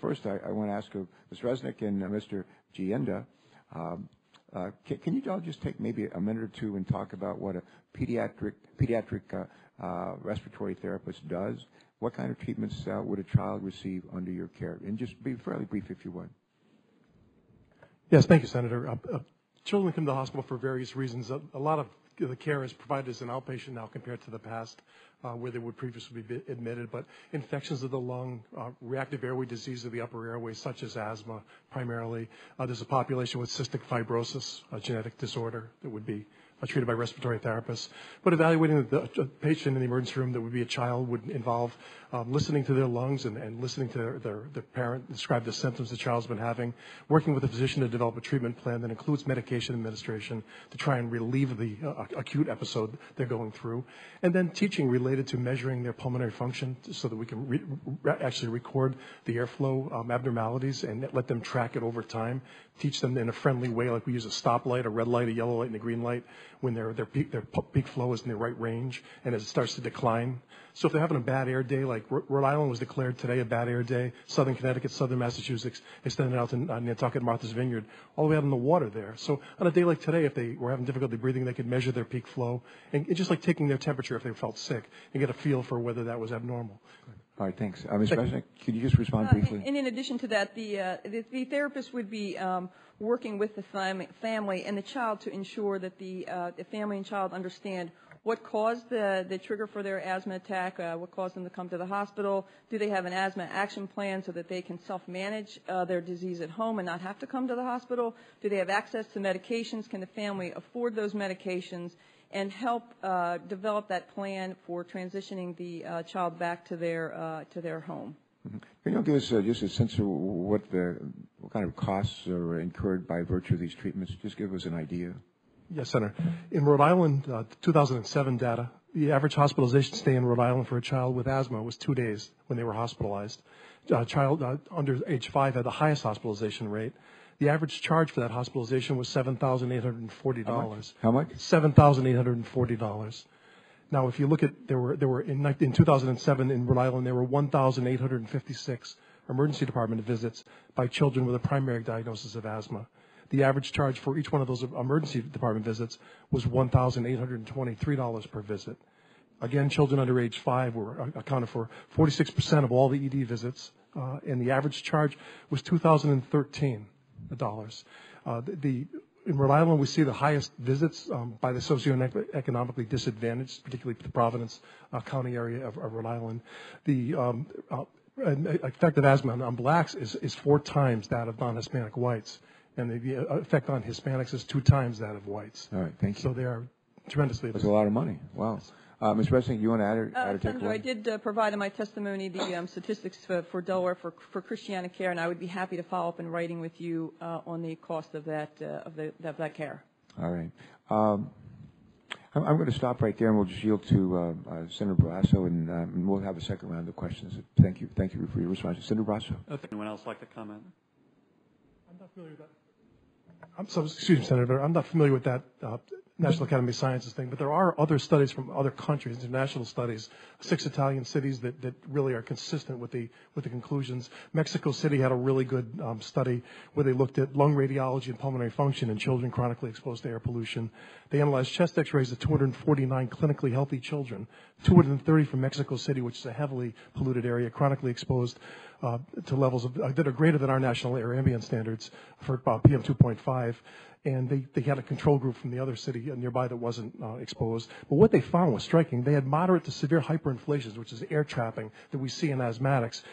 First, I want to ask Ms. Resnick and Mr. Gienda, can you all just take maybe a minute or two and talk about what a pediatric respiratory therapist does? What kind of treatments would a child receive under your care? And just be fairly brief, if you would. Yes, thank you, Senator. Children come to the hospital for various reasons. A lot of the care is provided as an outpatient now compared to the past, where they would previously be admitted. But infections of the lung, reactive airway disease of the upper airways, such as asthma primarily. There's a population with cystic fibrosis, a genetic disorder that would be treated by respiratory therapists. But evaluating the patient in the emergency room that would be a child would involve listening to their lungs and listening to their parent describe the symptoms the child's been having, working with a physician to develop a treatment plan that includes medication administration to try and relieve the acute episode they're going through, and then teaching related to measuring their pulmonary function so that we can actually record the airflow abnormalities and let them track it over time, teach them in a friendly way, like we use a stoplight, a red light, a yellow light, and a green light when their peak flow is in the right range and as it starts to decline. So if they're having a bad air day, like Rhode Island was declared today a bad air day, southern Connecticut, southern Massachusetts, extended out to Nantucket, Martha's Vineyard, all the way out in the water there. So on a day like today, if they were having difficulty breathing, they could measure their peak flow, and just like taking their temperature if they felt sick, and get a feel for whether that was abnormal. All right, thanks. Ms. Resnick, could you just respond briefly? And in addition to that, the therapist would be working with the family and the child to ensure that the family and child understand what caused the trigger for their asthma attack, what caused them to come to the hospital. Do they have an asthma action plan so that they can self-manage their disease at home and not have to come to the hospital? Do they have access to medications? Can the family afford those medications? And help develop that plan for transitioning the child back to their home. Mm-hmm. Can you give us just a sense of what kind of costs are incurred by virtue of these treatments? Just give us an idea. Yes, Senator. In Rhode Island, 2007 data, the average hospitalization stay in Rhode Island for a child with asthma was 2 days when they were hospitalized. A child under age 5 had the highest hospitalization rate. The average charge for that hospitalization was $7,840. How much? $7,840. Now, if you look at, there were in 2007 in Rhode Island, there were 1,856 emergency department visits by children with a primary diagnosis of asthma. The average charge for each one of those emergency department visits was $1,823 per visit. Again, children under age 5 were accounted for 46% of all the ED visits, and the average charge was $2,013. In Rhode Island, we see the highest visits by the socioeconomically disadvantaged, particularly the Providence County area of Rhode Island. The effect of asthma on blacks is 4 times that of non-Hispanic whites, and the effect on Hispanics is 2 times that of whites. All right, thank you. So they are tremendously. That's a lot of money. Wow. Ms. Resnick, you want to add or take Senator, I did provide in my testimony the statistics for Delaware for Christiana Care, and I would be happy to follow up in writing with you on the cost of that care. All right. I'm going to stop right there, and we'll just yield to Senator Barrasso, and we'll have a second round of questions. Thank you for your response. Senator Barrasso. Anyone else like to comment? I'm not familiar with that. Excuse me, Senator. I'm not familiar with that National Academy of Sciences thing, but there are other studies from other countries, international studies, 6 Italian cities that really are consistent with the conclusions. Mexico City had a really good study where they looked at lung radiology and pulmonary function in children chronically exposed to air pollution. They analyzed chest x-rays of 249 clinically healthy children, 230 from Mexico City, which is a heavily polluted area, chronically exposed to levels that are greater than our national air ambient standards for PM 2.5. And they had a control group from the other city nearby that wasn't exposed. But what they found was striking. They had moderate to severe hyperinflations, which is air trapping that we see in asthmatics,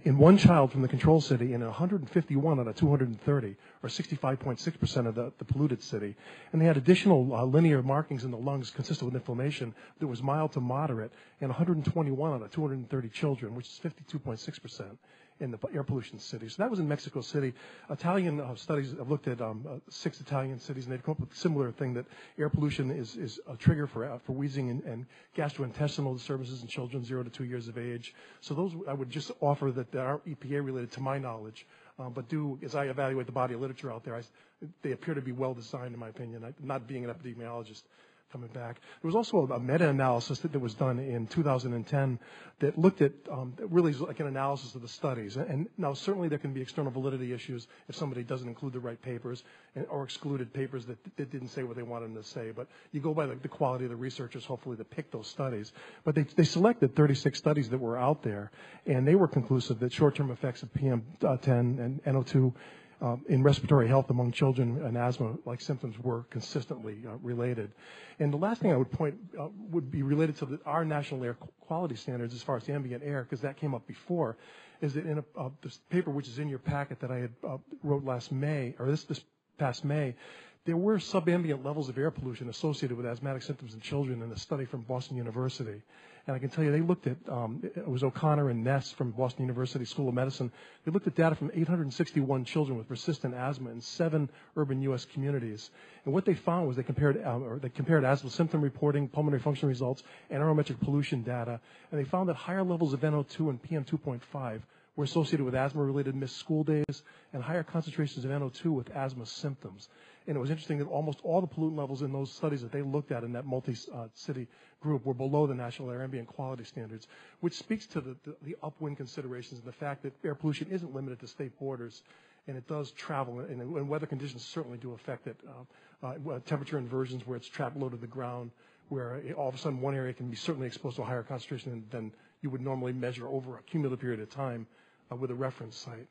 in one child from the control city and in 151 out of 230, or 65.6% of the polluted city. And they had additional linear markings in the lungs consistent with inflammation that was mild to moderate in 121 out of 230 children, which is 52.6%. In the air pollution cities. So that was in Mexico City. Italian studies have looked at 6 Italian cities, and they've come up with a similar thing that air pollution is a trigger for wheezing and gastrointestinal disturbances in children 0 to 2 years of age. So those I would just offer that aren't EPA related to my knowledge, but as I evaluate the body of literature out there, they appear to be well designed in my opinion. Not being an epidemiologist, coming back. There was also a meta-analysis that was done in 2010 that looked at really like an analysis of the studies. And now certainly there can be external validity issues if somebody doesn't include the right papers or excluded papers that didn't say what they wanted them to say. But you go by the quality of the researchers, hopefully, to pick those studies. But they selected 36 studies that were out there, and they were conclusive that short-term effects of PM10 and NO2 in respiratory health among children and asthma-like symptoms were consistently related. And the last thing I would point would be related to our national air quality standards as far as the ambient air, because that came up before, is that in this paper which is in your packet that I had wrote last May, or this past May, there were subambient levels of air pollution associated with asthmatic symptoms in children in a study from Boston University. And I can tell you they looked at, it was O'Connor and Ness from Boston University School of Medicine. They looked at data from 861 children with persistent asthma in 7 urban U.S. communities. And what they found was they compared asthma symptom reporting, pulmonary function results, and aerometric pollution data. And they found that higher levels of NO2 and PM2.5 were associated with asthma-related missed school days and higher concentrations of NO2 with asthma symptoms. And it was interesting that almost all the pollutant levels in those studies that they looked at in that multi-city group were below the national air ambient quality standards, which speaks to the upwind considerations and the fact that air pollution isn't limited to state borders, and it does travel, and weather conditions certainly do affect it. Temperature inversions where it's trapped low to the ground, where all of a sudden one area can be certainly exposed to a higher concentration than you would normally measure over a cumulative period of time with a reference site.